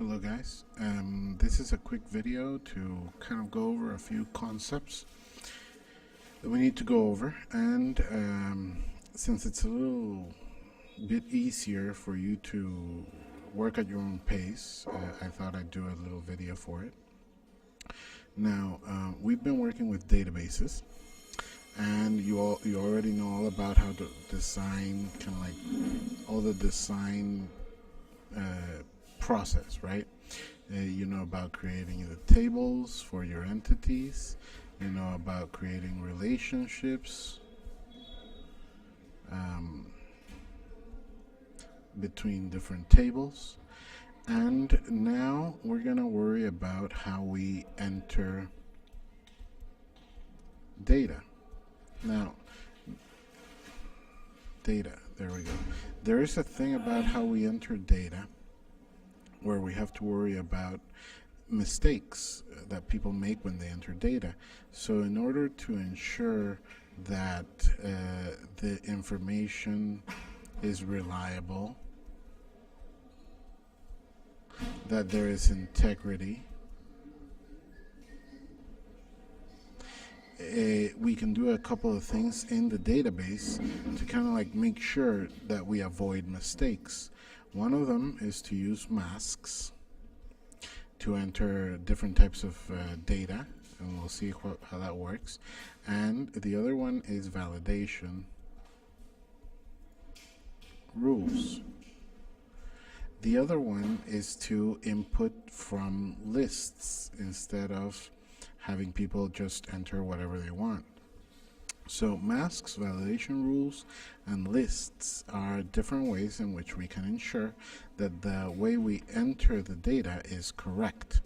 Hello guys, this is a quick video to kind of go over a few concepts that we need to go over, and since it's a little bit easier for you to work at your own pace, I thought I'd do a little video for it. Now, we've been working with databases, and you already know all about how to design, kind of like all the design process, right? You know about creating the tables for your entities. You know about creating relationships between different tables. And now we're going to worry about how we enter data. Now, data, there we go. There is a thing about how we enter data where we have to worry about mistakes that people make when they enter data. So in order to ensure that the information is reliable, that there is integrity, we can do a couple of things in the database to kind of like make sure that we avoid mistakes. One of them is to use masks to enter different types of data, and we'll see how that works. And the other one is validation rules. The other one is to input from lists instead of having people just enter whatever they want. So masks, validation rules, and lists are different ways in which we can ensure that the way we enter the data is correct.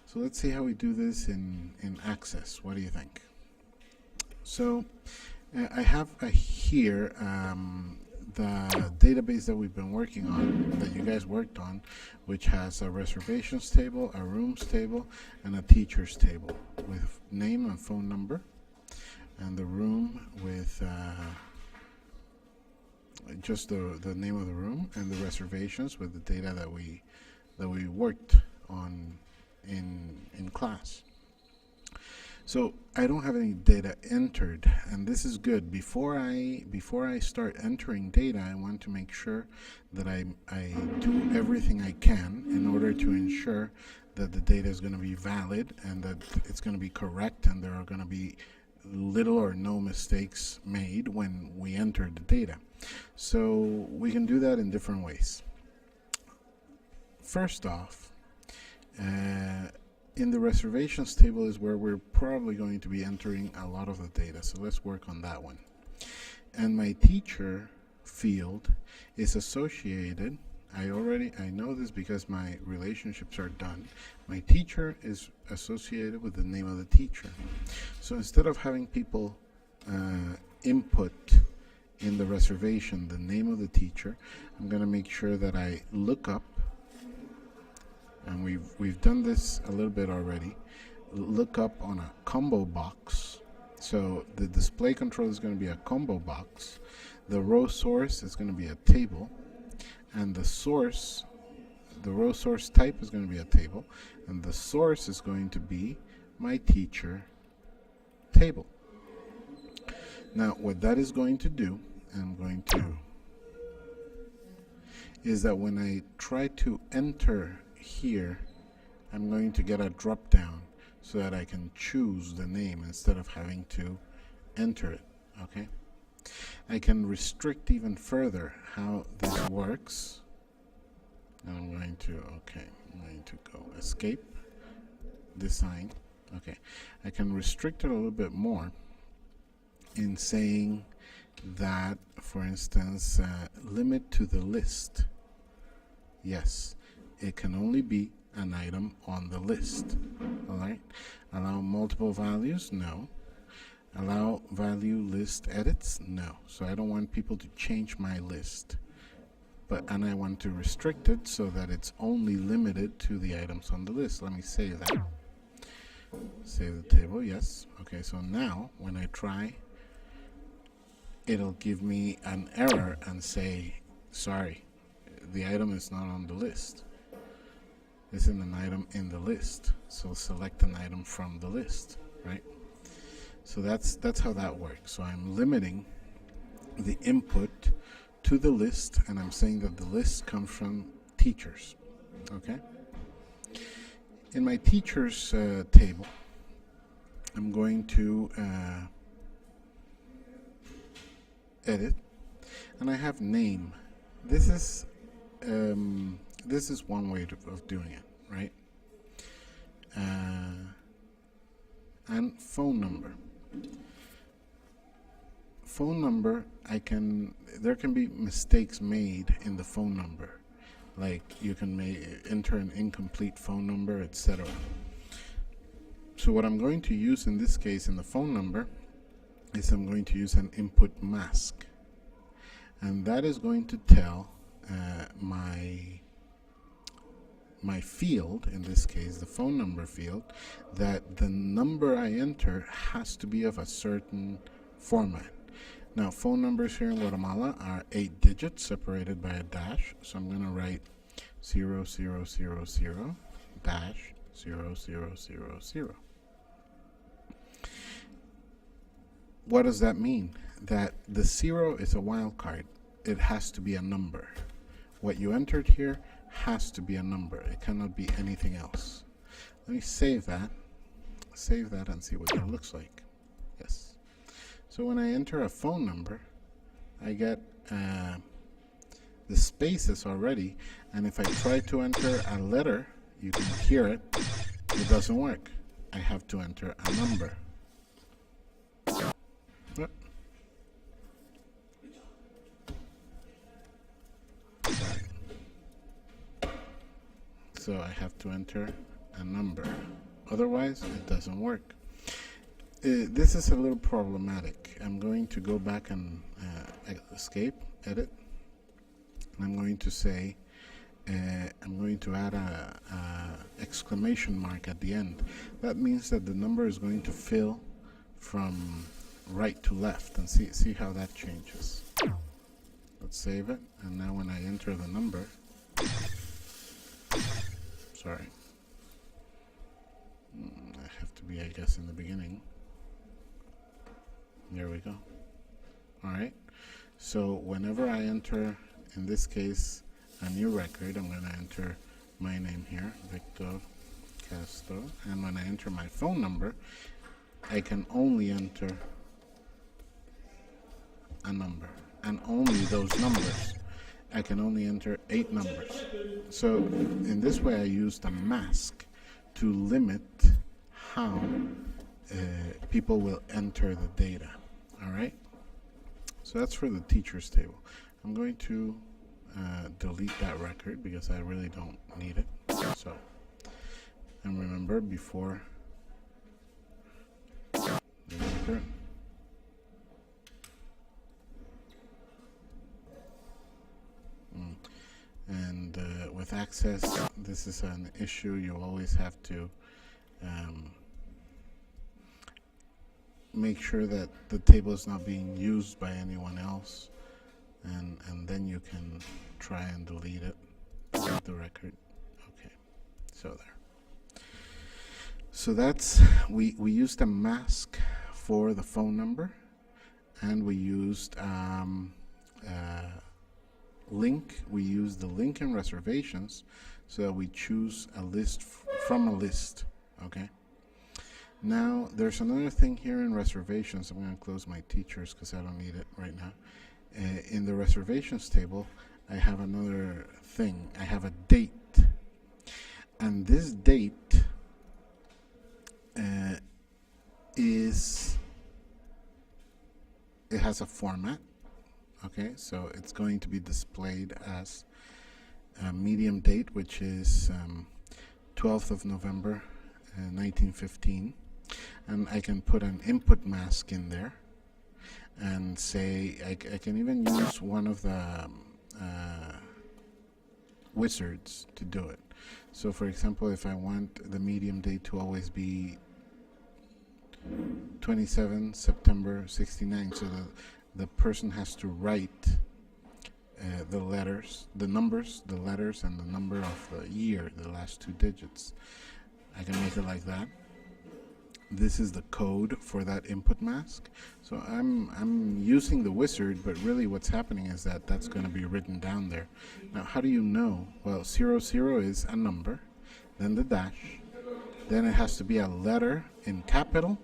So let's see how we do this in Access. What do you think? So I have here the database that we've been working on, that you guys worked on, which has a reservations table, a rooms table, and a teachers table with name and phone number, and the room with just the name of the room, and the reservations with the data that we worked on in class. So I don't have any data entered, and this is good. Before I start entering data, I want to make sure that I do everything I can in order to ensure that the data is going to be valid and that it's going to be correct, and there are going to be little or no mistakes made when we enter the data. So we can do that in different ways. First off, in the reservations table is where we're probably going to be entering a lot of the data, so let's work on that one. And my teacher field is associated, I know this because my relationships are done. My teacher is associated with the name of the teacher. So instead of having people input in the reservation the name of the teacher, I'm going to make sure that I look up, and we've done this a little bit already, look up on a combo box. So the display control is going to be a combo box, the row source is going to be a table, and the row source type is going to be a table, and the source is going to be my teacher table. Now what that is going to do, is that when I try to enter here, I'm going to get a drop down so that I can choose the name instead of having to enter it. Okay, I can restrict even further how this works. I'm going to go escape, design. Okay, I can restrict it a little bit more in saying that, for instance, limit to the list. Yes, it can only be an item on the list. All right. Allow multiple values? No. Allow value list edits? No. So I don't want people to change my list. And I want to restrict it so that it's only limited to the items on the list. Let me save that. Save the table, yes. Okay, so now when I try, it'll give me an error and say, sorry, the item is not on the list. isn't an item in the list. So select an item from the list, right? So that's how that works. So I'm limiting the input to the list, and I'm saying that the list comes from teachers, okay? In my teachers table, I'm going to edit, and I have name. This is one way of doing it, right? And phone number. Phone number, there can be mistakes made in the phone number. Like you can enter an incomplete phone number, etc. So what I'm going to use in this case in the phone number is I'm going to use an input mask. And that is going to tell my field, in this case the phone number field, that the number I enter has to be of a certain format. Now, phone numbers here in Guatemala are 8 digits separated by a dash. So I'm going to write 0000 dash 0000. What does that mean? That the 0 is a wildcard. It has to be a number. What you entered here has to be a number. It cannot be anything else. Let me save that and see what that looks like. Yes. So when I enter a phone number, I get the spaces already, and if I try to enter a letter, you can hear it, it doesn't work. I have to enter a number. Yep. So I have to enter a number. Otherwise, it doesn't work. This is a little problematic. I'm going to go back and escape, edit, and I'm going to say, I'm going to add a exclamation mark at the end. That means that the number is going to fill from right to left, and see how that changes. Let's save it, and now when I enter the number, sorry, I have to be, I guess, in the beginning. There we go. Alright, so whenever I enter, in this case, a new record, I'm going to enter my name here, Victor Castro, and when I enter my phone number, I can only enter a number, and only those numbers. I can only enter 8 numbers. So in this way I used a mask to limit how people will enter the data. Alright, so that's for the teachers table. I'm going to delete that record because I really don't need it. So, and remember, before the record, and with access, this is an issue. You always have to make sure that the table is not being used by anyone else, and then you can try and delete the record. Okay, so there. So that's, we used a mask for the phone number, and we used link. We used the link in reservations so that we choose a list from a list. Okay. Now, there's another thing here in reservations. I'm going to close my teachers because I don't need it right now. In the reservations table, I have another thing. I have a date. And this date it has a format. Okay, so it's going to be displayed as a medium date, which is 12th of November, 1915. And I can put an input mask in there and say, I can even use one of the wizards to do it. So for example, if I want the medium date to always be 27 September 69, so the person has to write the letters, the numbers, the letters, and the number of the year, the last two digits. I can make it like that. This is the code for that input mask. So I'm using the wizard, but really what's happening is that that's going to be written down there. Now, how do you know? Well, 00 is a number, then the dash, then it has to be a letter in capital,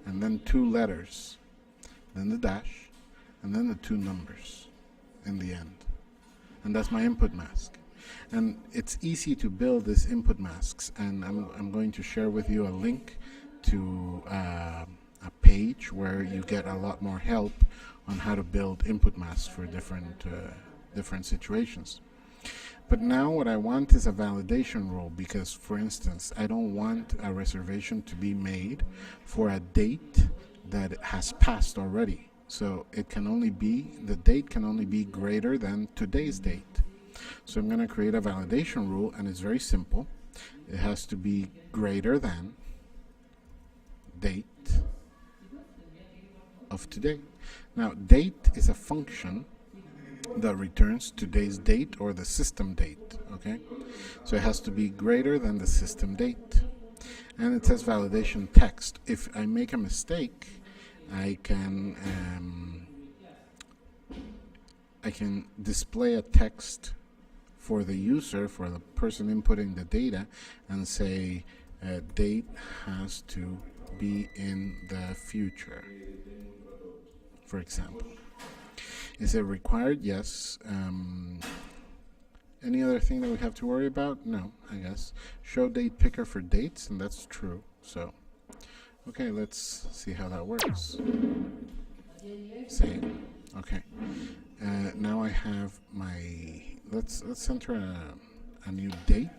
and then two letters, then the dash, and then the two numbers in the end. And that's my input mask. And it's easy to build these input masks, and I'm going to share with you a link to a page where you get a lot more help on how to build input masks for different situations. But now what I want is a validation rule, because, for instance, I don't want a reservation to be made for a date that has passed already. So it can only be, the date can only be greater than today's date. So I'm going to create a validation rule, and it's very simple. It has to be greater than date of today. Now, date is a function that returns today's date or the system date, okay? So it has to be greater than the system date. And it says validation text. If I make a mistake, I can display a text for the user, for the person inputting the data, and say date has to be in the future, for example. Is it required? Yes. Any other thing that we have to worry about? No, I guess. Show date picker for dates, and that's true. So, okay, let's see how that works. Same. Okay. Now I have my, let's enter a new date,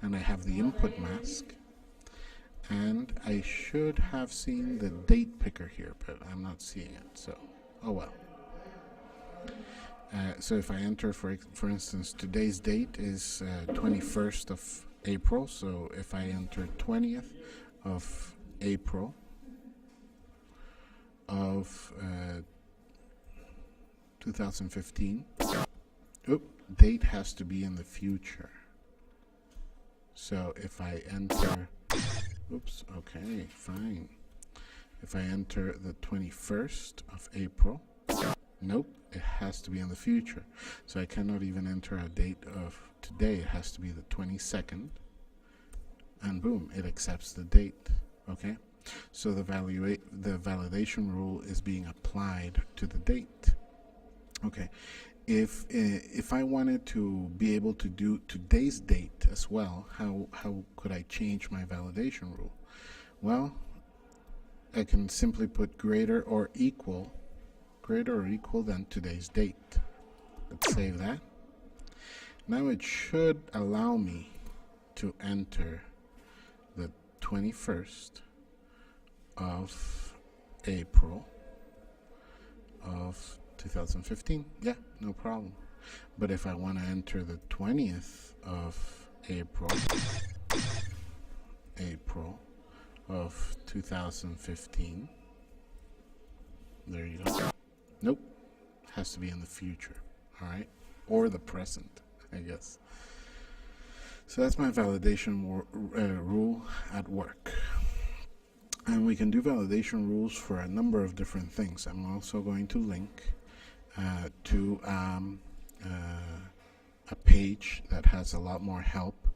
and I have the input mask. And I should have seen the date picker here, but I'm not seeing it, so oh well. So if I enter, for instance, today's date is 21st of April, so if I enter 20th of April of 2015, date has to be in the future. So if I enter, okay, fine. If I enter the 21st of April, nope, it has to be in the future. So I cannot even enter a date of today. It has to be the 22nd. And boom, it accepts the date. Okay? So the validation rule is being applied to the date. Okay. If I wanted to be able to do today's date as well, how could I change my validation rule? Well, I can simply put greater or equal than today's date. Let's save that. Now it should allow me to enter the 21st of April of 2015. Yeah, no problem. But if I want to enter the 20th of April of 2015, there you go. Nope, has to be in the future, all right, or the present, I guess. So that's my validation rule at work. And we can do validation rules for a number of different things. I'm also going to link to a page that has a lot more help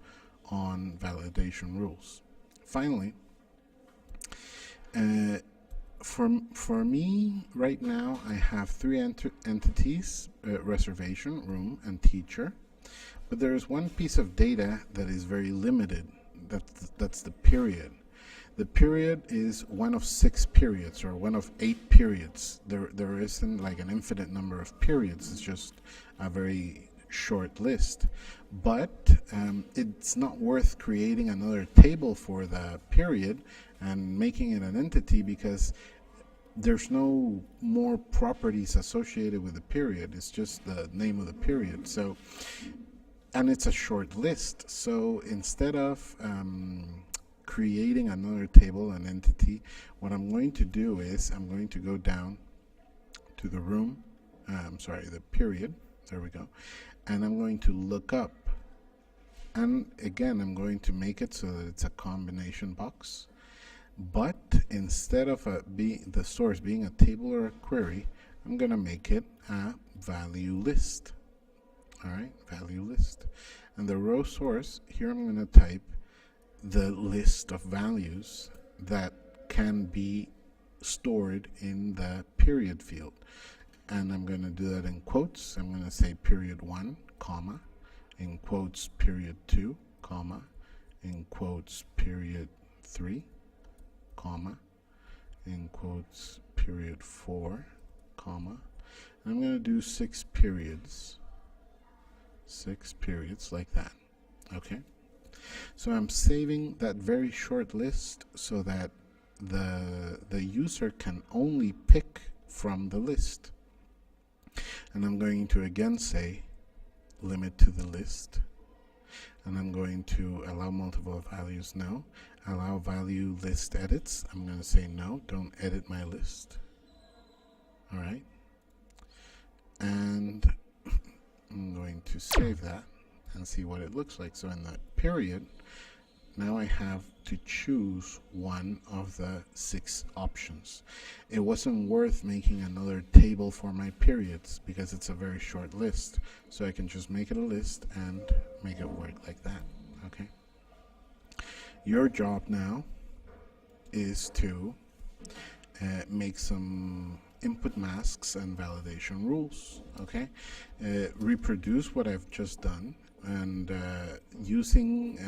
on validation rules. Finally, for me right now, I have three entities: reservation, room, and teacher. But there is one piece of data that is very limited. That's the period. The period is one of 6 periods, or one of 8 periods. There isn't like an infinite number of periods. It's just a very short list. But it's not worth creating another table for the period and making it an entity, because there's no more properties associated with the period. It's just the name of the period. So, and it's a short list. So instead of creating another table, an entity, what I'm going to do is I'm going to go down to the room, the period, There we go. And I'm going to look up. And again, I'm going to make it so that it's a combination box. But instead of the source being a table or a query, I'm going to make it a value list. All right, value list. And the row source, here I'm going to type the list of values that can be stored in the period field. And I'm going to do that in quotes. I'm going to say period 1, comma, in quotes period 2, comma, in quotes period 3, comma, in quotes period 4, comma. And I'm going to do 6 periods like that. Okay, so I'm saving that very short list so that the user can only pick from the list. And I'm going to again say limit to the list, and I'm going to allow multiple values, no. Allow value list edits, I'm going to say no, don't edit my list. All right, and I'm going to save that and see what it looks like. So in the period, now I have to choose one of the 6 options. It wasn't worth making another table for my periods because it's a very short list. So I can just make it a list and make it work like that. Okay. Your job now is to make some input masks and validation rules. Okay. Reproduce what I've just done, and using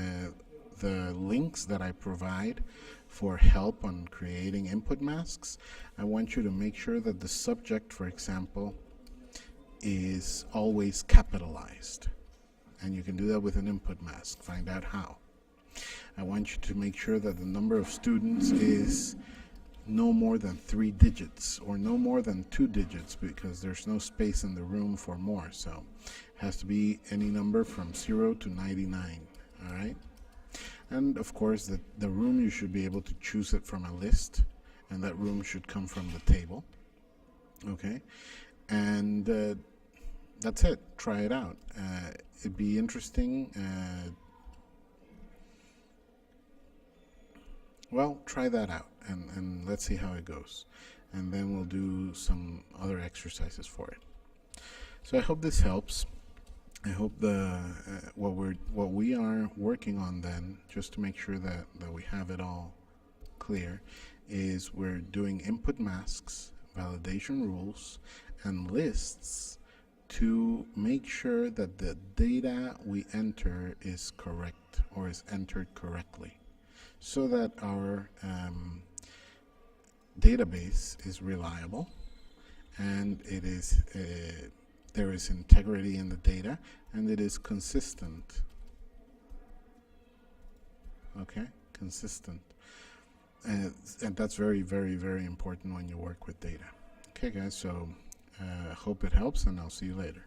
the links that I provide for help on creating input masks, I want you to make sure that the subject, for example, is always capitalized. And you can do that with an input mask. Find out how. I want you to make sure that the number of students is no more than 3 digits or no more than 2 digits, because there's no space in the room for more. So it has to be any number from 0 to 99. All right. And of course, the room, you should be able to choose it from a list, and that room should come from the table. Okay, and that's it. Try it out. It'd be interesting. Well, try that out, and let's see how it goes. And then we'll do some other exercises for it. So I hope this helps. I hope what we are working on then, just to make sure that we have it all clear, is we're doing input masks, validation rules, and lists to make sure that the data we enter is correct or is entered correctly, so that our database is reliable and it is there is integrity in the data, and it is consistent. Okay, consistent. And that's very, very, very important when you work with data. Okay, guys, so hope it helps, and I'll see you later.